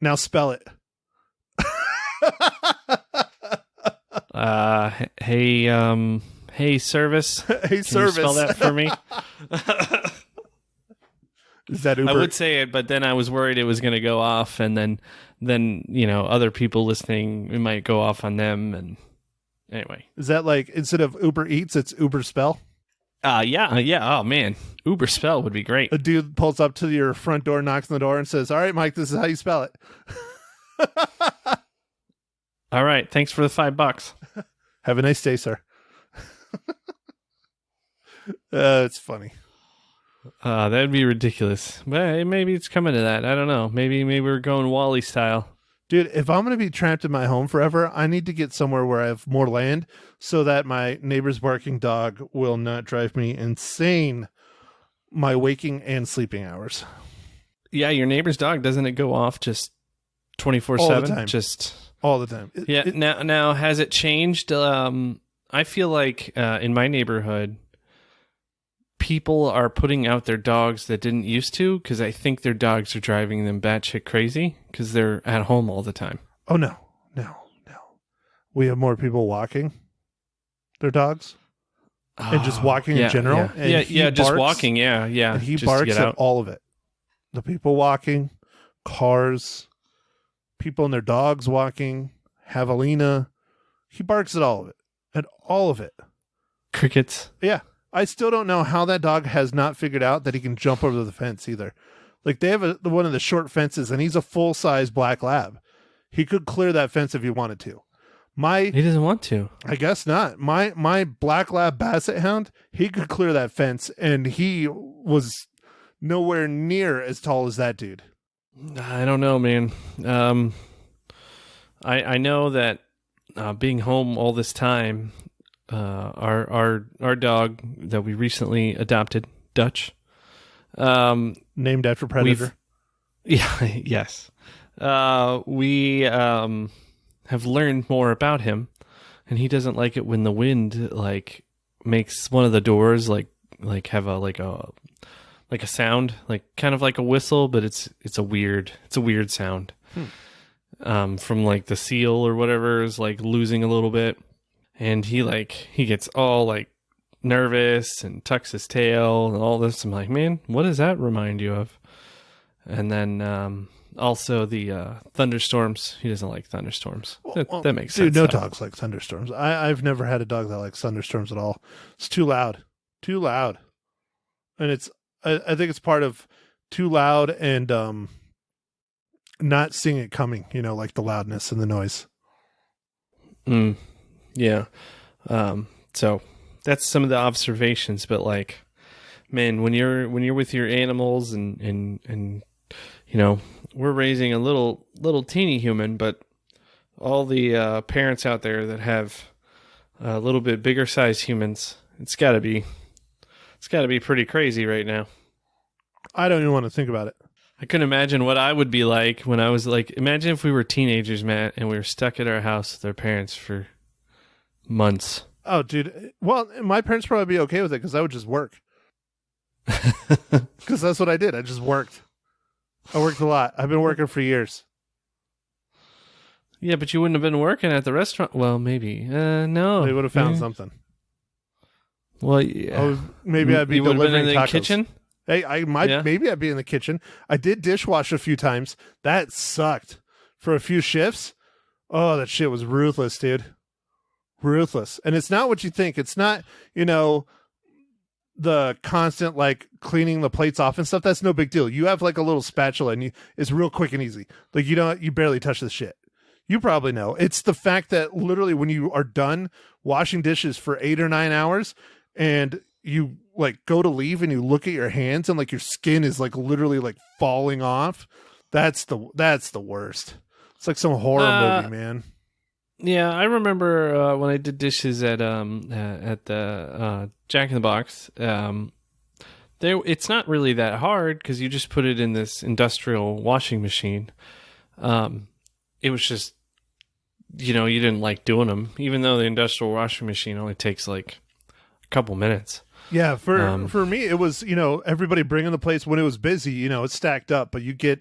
[SPEAKER 2] Now spell it.
[SPEAKER 3] Hey service.
[SPEAKER 2] Hey,
[SPEAKER 3] Can
[SPEAKER 2] service.
[SPEAKER 3] you spell that for me?
[SPEAKER 2] Is that Uber?
[SPEAKER 3] I would say it, but then I was worried it was going to go off, and then other people listening, it might go off on them. And anyway,
[SPEAKER 2] is that like instead of Uber Eats, it's Uber Spell?
[SPEAKER 3] Yeah. Oh man, Uber spell would be great.
[SPEAKER 2] A dude pulls up to your front door, knocks on the door, and says, "All right, Mike, this is how you spell it."
[SPEAKER 3] All right, thanks for the $5.
[SPEAKER 2] Have a nice day, sir. It's funny.
[SPEAKER 3] That'd be ridiculous. But maybe it's coming to that. I don't know. Maybe we're going Wall-E style.
[SPEAKER 2] Dude, if I'm going to be trapped in my home forever, I need to get somewhere where I have more land so that my neighbor's barking dog will not drive me insane my waking and sleeping hours.
[SPEAKER 3] Yeah, your neighbor's dog, doesn't it go off just 24/7?
[SPEAKER 2] All the time.
[SPEAKER 3] Just
[SPEAKER 2] all the time.
[SPEAKER 3] Now has it changed? I feel like in my neighborhood, people are putting out their dogs that didn't used to, because I think their dogs are driving them batshit crazy because they're at home all the time.
[SPEAKER 2] Oh, no. We have more people walking their dogs and just walking in general.
[SPEAKER 3] Yeah.
[SPEAKER 2] And
[SPEAKER 3] just walking. Yeah.
[SPEAKER 2] And he
[SPEAKER 3] just
[SPEAKER 2] barks at all of it. The people walking, cars, people and their dogs walking, javelina. He barks at all of it. At all of it.
[SPEAKER 3] Crickets.
[SPEAKER 2] Yeah. I still don't know how that dog has not figured out that he can jump over the fence either. Like, they have one of the short fences, and he's a full-size black lab. He could clear that fence if he wanted to.
[SPEAKER 3] He doesn't want to.
[SPEAKER 2] I guess not. My black lab basset hound, he could clear that fence, and he was nowhere near as tall as that dude.
[SPEAKER 3] I don't know, man. I know that being home all this time, our dog that we recently adopted, Dutch,
[SPEAKER 2] named after Predator.
[SPEAKER 3] Yes. We have learned more about him, and he doesn't like it when the wind makes one of the doors have a sound, kind of like a whistle, but it's a weird sound. From the seal or whatever is losing a little bit. And he gets all nervous and tucks his tail and all this. I'm like, man, what does that remind you of? And then also the thunderstorms. He doesn't like thunderstorms. That makes sense.
[SPEAKER 2] Dude, no dogs like thunderstorms. I've never had a dog that likes thunderstorms at all. It's too loud. And I think it's part of too loud and not seeing it coming, like the loudness and the noise.
[SPEAKER 3] Yeah. So that's some of the observations, but man, when you're with your animals and we're raising a little teeny human, but all the parents out there that have a little bit bigger size humans, it's gotta be pretty crazy right now.
[SPEAKER 2] I don't even want to think about it.
[SPEAKER 3] I couldn't imagine what I would be like when I was imagine if we were teenagers, Matt, and we were stuck at our house with our parents for months.
[SPEAKER 2] Oh, dude. Well, my parents probably be okay with it because I would just work. Because that's what I did. I just worked. I worked a lot. I've been working for years.
[SPEAKER 3] Yeah, but you wouldn't have been working at the restaurant. Well, maybe. No.
[SPEAKER 2] They would have found something.
[SPEAKER 3] Well, yeah.
[SPEAKER 2] Maybe I'd be
[SPEAKER 3] you would have been
[SPEAKER 2] delivering
[SPEAKER 3] in the
[SPEAKER 2] tacos.
[SPEAKER 3] kitchen.
[SPEAKER 2] Hey, I might.
[SPEAKER 3] Yeah.
[SPEAKER 2] Maybe I'd be in the kitchen. I did dishwash a few times. That sucked for a few shifts. Oh, that shit was ruthless, dude. Ruthless. And it's not what you think. It's not, the constant like cleaning the plates off and stuff. That's no big deal. You have like a little spatula and it's real quick and easy. Like you barely touch the shit. You probably know. It's the fact that literally when you are done washing dishes for 8 or 9 hours and you like go to leave and you look at your hands and like your skin is like literally like falling off. That's the worst. It's like some horror movie, man.
[SPEAKER 3] Yeah, I remember when I did dishes at the Jack in the Box. It's not really that hard because you just put it in this industrial washing machine. It was just, you didn't like doing them, even though the industrial washing machine only takes like a couple minutes.
[SPEAKER 2] Yeah, for me, it was, everybody bringing the plates when it was busy, it's stacked up, but you get,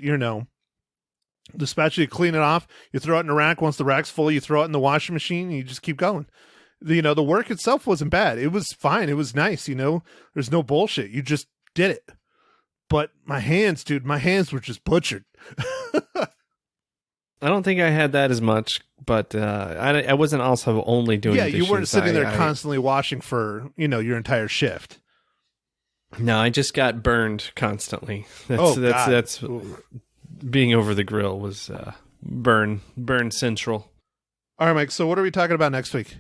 [SPEAKER 2] the spatula, you clean it off, you throw it in the rack. Once the rack's full, you throw it in the washing machine and you just keep going. The work itself wasn't bad. It was fine. It was nice, there's no bullshit. You just did it. But my hands, dude, were just butchered.
[SPEAKER 3] I don't think I had that as much, but I wasn't also only doing dishes.
[SPEAKER 2] Yeah, you weren't sitting there constantly washing for, your entire shift.
[SPEAKER 3] No, I just got burned constantly. That's being over the grill was burn central.
[SPEAKER 2] All right, Mike. So what are we talking about next week?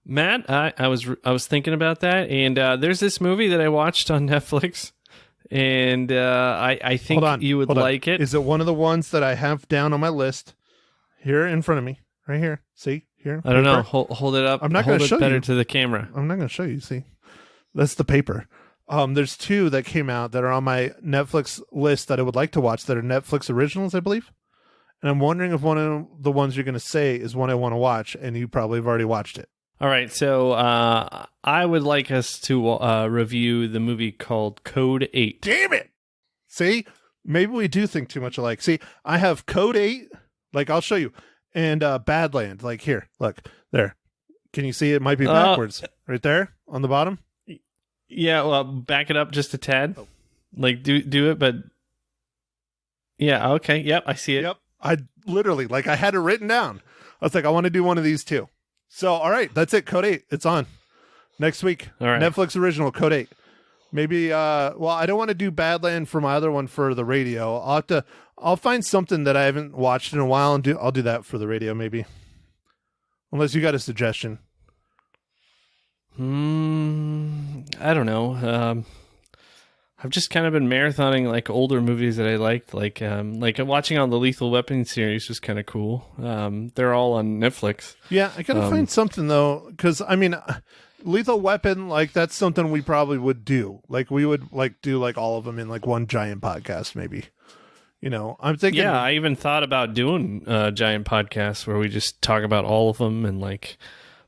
[SPEAKER 3] Matt, I was thinking about that, and there's this movie that I watched on Netflix, and I think you would like it.
[SPEAKER 2] Is it one of the ones that I have down on my list here in front of me, right here? See here?
[SPEAKER 3] I don't know. Hold it up.
[SPEAKER 2] I'm not going to show
[SPEAKER 3] better
[SPEAKER 2] you
[SPEAKER 3] to the camera.
[SPEAKER 2] I'm not going to show you. See, that's the paper. There's 2 that came out that are on my Netflix list that I would like to watch that are Netflix originals, I believe. And I'm wondering if one of the ones you're going to say is one I want to watch, and you probably have already watched it.
[SPEAKER 3] All right, so I would like us to review the movie called Code 8.
[SPEAKER 2] Damn it! See? Maybe we do think too much alike. See, I have Code 8, like I'll show you, and Badland, like here, look, there. Can you see it? Might be backwards. Right there on the bottom?
[SPEAKER 3] Yeah, well, back it up just a tad. Like, do it, but... Yeah, okay, yep, I see it.
[SPEAKER 2] Yep, I literally, like, I had it written down. I was like, I want to do one of these too. So, all right, that's it, Code 8. It's on. Next week.
[SPEAKER 3] All right.
[SPEAKER 2] Netflix original, Code 8. Maybe, I don't want to do Badland for my other one for the radio. I'll find something that I haven't watched in a while, and I'll do that for the radio, maybe. Unless you got a suggestion.
[SPEAKER 3] I don't know. I've just kind of been marathoning like older movies that I liked, like watching on the Lethal Weapon series was kind of cool. They're all on Netflix.
[SPEAKER 2] Yeah, I gotta find something though, because I mean, Lethal Weapon, like that's something we probably would do. Like we would like do like all of them in like one giant podcast, maybe. I'm thinking.
[SPEAKER 3] Yeah, I even thought about doing a giant podcast where we just talk about all of them and like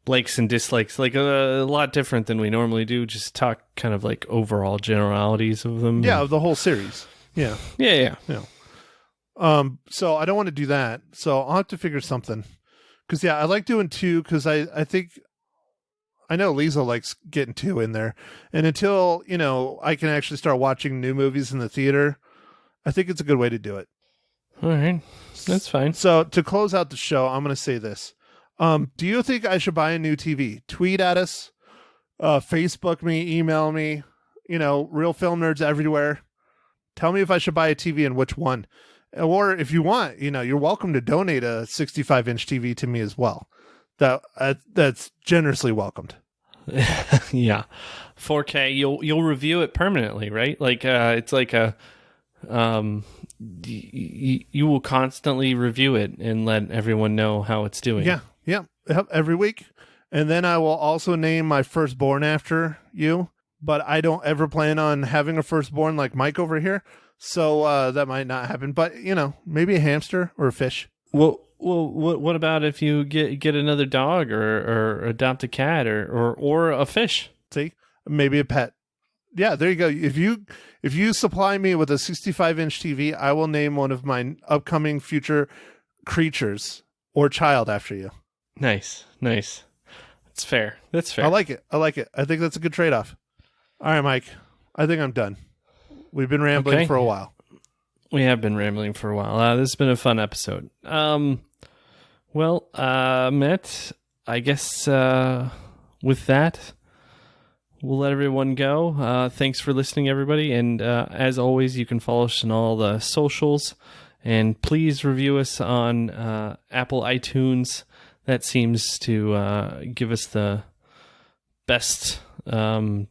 [SPEAKER 3] likes and dislikes, like a lot different than we normally do. Just talk kind of like overall generalities of them.
[SPEAKER 2] Yeah, of the whole series. Yeah.
[SPEAKER 3] Yeah.
[SPEAKER 2] So I don't want to do that. So I'll have to figure something. Because I like doing 2 because I think I know Lisa likes getting 2 in there. And until, I can actually start watching new movies in the theater, I think it's a good way to do it.
[SPEAKER 3] All right. That's fine.
[SPEAKER 2] So to close out the show, I'm going to say this. Do you think I should buy a new TV? Tweet at us, Facebook me, email me, Real Film Nerds everywhere. Tell me if I should buy a TV and which one. Or if you want, you're welcome to donate a 65-inch TV to me as well. That's generously welcomed.
[SPEAKER 3] Yeah. 4K, you'll review it permanently, right? Like it's like a you will constantly review it and let everyone know how it's doing.
[SPEAKER 2] Yeah. Every week. And then I will also name my firstborn after you, but I don't ever plan on having a firstborn like Mike over here. So that might not happen, but maybe a hamster or a fish.
[SPEAKER 3] Well, what about if you get another dog or adopt a cat or a fish?
[SPEAKER 2] See, maybe a pet. Yeah, there you go. If you supply me with a 65-inch TV, I will name one of my upcoming future creatures or child after you.
[SPEAKER 3] Nice. It's fair. That's fair.
[SPEAKER 2] I like it. I think that's a good trade-off. All right, Mike. I think I'm done. We've been rambling for a while.
[SPEAKER 3] We have been rambling for a while. This has been a fun episode. Matt, I guess with that, we'll let everyone go. Thanks for listening, everybody. And as always, you can follow us on all the socials. And please review us on Apple iTunes. That seems to give us the best, turnout.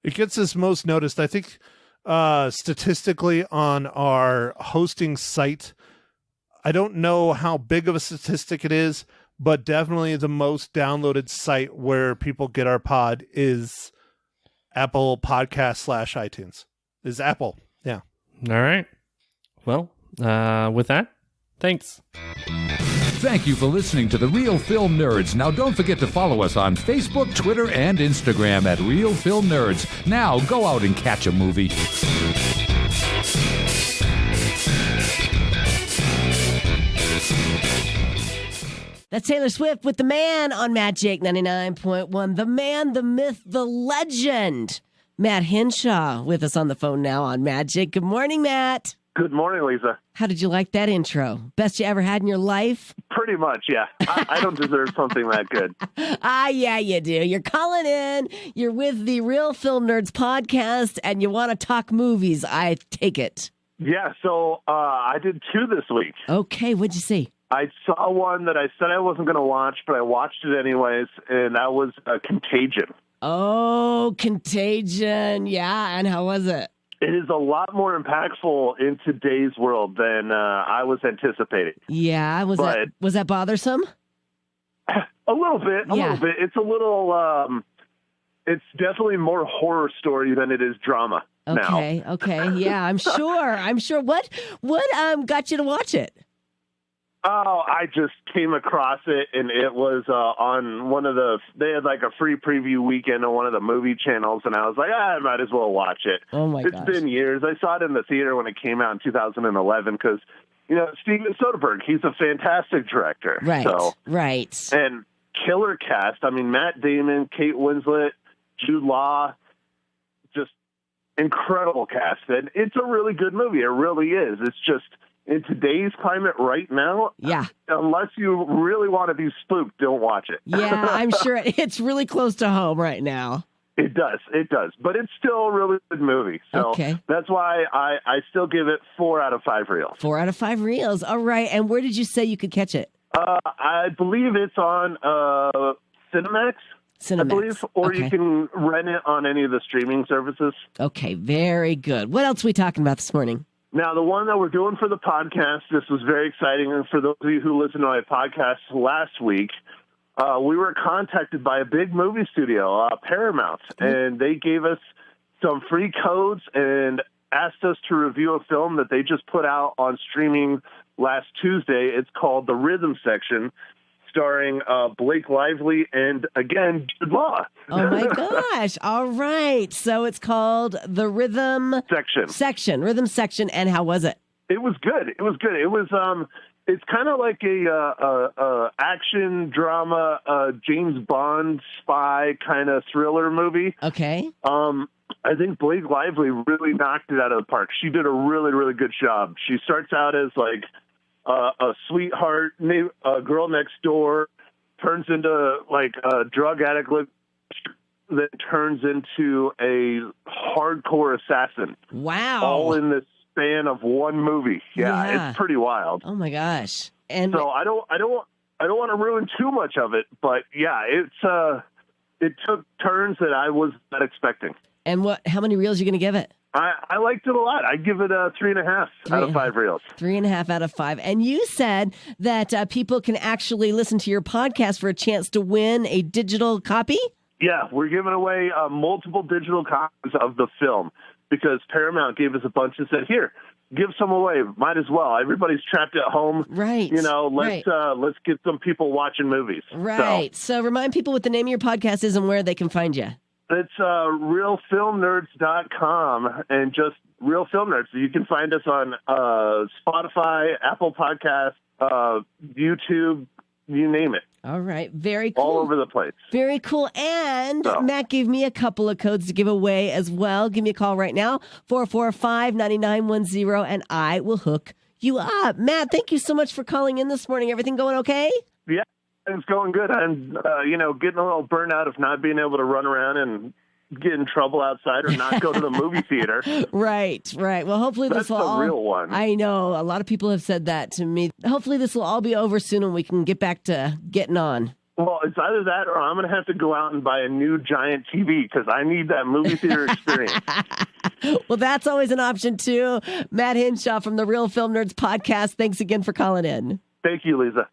[SPEAKER 2] It gets us most noticed. I think statistically on our hosting site, I don't know how big of a statistic it is, but definitely the most downloaded site where people get our pod is Apple Podcast / iTunes. Is Apple. Yeah.
[SPEAKER 3] All right. Well, with that, thanks.
[SPEAKER 1] Thank you for listening to The Real Film Nerds. Now, don't forget to follow us on Facebook, Twitter, and Instagram at Real Film Nerds. Now, go out and catch a movie.
[SPEAKER 4] That's Taylor Swift with The Man on Magic 99.1. The man, the myth, the legend. Matt Henshaw with us on the phone now on Magic. Good morning, Matt.
[SPEAKER 5] Good morning, Lisa.
[SPEAKER 4] How did you like that intro? Best you ever had in your life?
[SPEAKER 5] Pretty much, yeah. I don't deserve something that good.
[SPEAKER 4] Yeah, you do. You're calling in. You're with the Real Film Nerds podcast, and you want to talk movies, I take it.
[SPEAKER 5] Yeah, so I did 2 this week.
[SPEAKER 4] Okay, what'd you see?
[SPEAKER 5] I saw one that I said I wasn't going to watch, but I watched it anyways, and that was Contagion.
[SPEAKER 4] Oh, Contagion. Yeah, and how was it?
[SPEAKER 5] It is a lot more impactful in today's world than I was anticipating.
[SPEAKER 4] Yeah, was that bothersome?
[SPEAKER 5] A little bit. It's a little. It's definitely more horror story than it is drama.
[SPEAKER 4] Okay.
[SPEAKER 5] Now.
[SPEAKER 4] Okay. Yeah, I'm sure. What got you to watch it?
[SPEAKER 5] Oh, I just came across it, and it was on one of they had like a free preview weekend on one of the movie channels, and I was like, I might as well watch it.
[SPEAKER 4] Oh, my gosh.
[SPEAKER 5] It's been years. I saw it in the theater when it came out in 2011 because, Steven Soderbergh, he's a fantastic director.
[SPEAKER 4] Right, right.
[SPEAKER 5] And killer cast. I mean, Matt Damon, Kate Winslet, Jude Law, just incredible cast. And it's a really good movie. It really is. It's just... in today's climate right now, unless you really want to be spooked, don't watch it.
[SPEAKER 4] Yeah, I'm sure it's really close to home right now.
[SPEAKER 5] It does. But it's still a really good movie. So that's why I still give it 4 out of 5 reels.
[SPEAKER 4] 4 out of 5 reels. All right. And where did you say you could catch it?
[SPEAKER 5] I believe it's on Cinemax. I believe, or you can rent it on any of the streaming services.
[SPEAKER 4] Okay, very good. What else are we talking about this morning?
[SPEAKER 5] Now, the one that we're doing for the podcast, this was very exciting. And for those of you who listened to my podcast last week, we were contacted by a big movie studio, Paramount, and they gave us some free codes and asked us to review a film that they just put out on streaming last Tuesday. It's called The Rhythm Section, starring Blake Lively and, again, Jude Law.
[SPEAKER 4] Oh, my gosh. All right. So it's called The Rhythm Section. Rhythm Section. And how was it?
[SPEAKER 5] It was good. It was it's kind of like a action drama, James Bond spy kind of thriller movie.
[SPEAKER 4] Okay.
[SPEAKER 5] I think Blake Lively really knocked it out of the park. She did a really, really good job. She starts out as like a sweetheart, a girl next door, turns into like a drug addict, that turns into a hardcore assassin.
[SPEAKER 4] Wow!
[SPEAKER 5] All in this span of one movie. Yeah, it's pretty wild.
[SPEAKER 4] Oh my gosh! And
[SPEAKER 5] so I don't want to ruin too much of it, but yeah, it took turns that I was not expecting.
[SPEAKER 4] And how many reels are you going to give it?
[SPEAKER 5] I liked it a lot. I give it a 3.5 out of 5 reels.
[SPEAKER 4] 3.5 out of 5. And you said that people can actually listen to your podcast for a chance to win a digital copy?
[SPEAKER 5] Yeah, we're giving away multiple digital copies of the film because Paramount gave us a bunch and said, here, give some away. Might as well. Everybody's trapped at home.
[SPEAKER 4] Right.
[SPEAKER 5] Let's get some people watching movies.
[SPEAKER 4] Right. So remind people what the name of your podcast is and where they can find you.
[SPEAKER 5] It's realfilmnerds.com and just Real Film Nerds. So you can find us on Spotify, Apple Podcasts, YouTube, you name it.
[SPEAKER 4] All right. Very cool.
[SPEAKER 5] All over the place.
[SPEAKER 4] Very cool. And
[SPEAKER 5] So.
[SPEAKER 4] Matt gave me a couple of codes to give away as well. Give me a call right now, 445-9910, and I will hook you up. Matt, thank you so much for calling in this morning. Everything going okay?
[SPEAKER 5] Yeah, it's going good. I'm, getting a little burnt out of not being able to run around and get in trouble outside or not go to the movie theater.
[SPEAKER 4] Right. Well, hopefully
[SPEAKER 5] That's
[SPEAKER 4] this will
[SPEAKER 5] the
[SPEAKER 4] all...
[SPEAKER 5] real one.
[SPEAKER 4] I know. A lot of people have said that to me. Hopefully this will all be over soon and we can get back to getting on.
[SPEAKER 5] Well, it's either that or I'm going to have to go out and buy a new giant TV because I need that movie theater experience.
[SPEAKER 4] Well, that's always an option, too. Matt Hinshaw from the Real Film Nerds podcast. Thanks again for calling in.
[SPEAKER 5] Thank you, Lisa.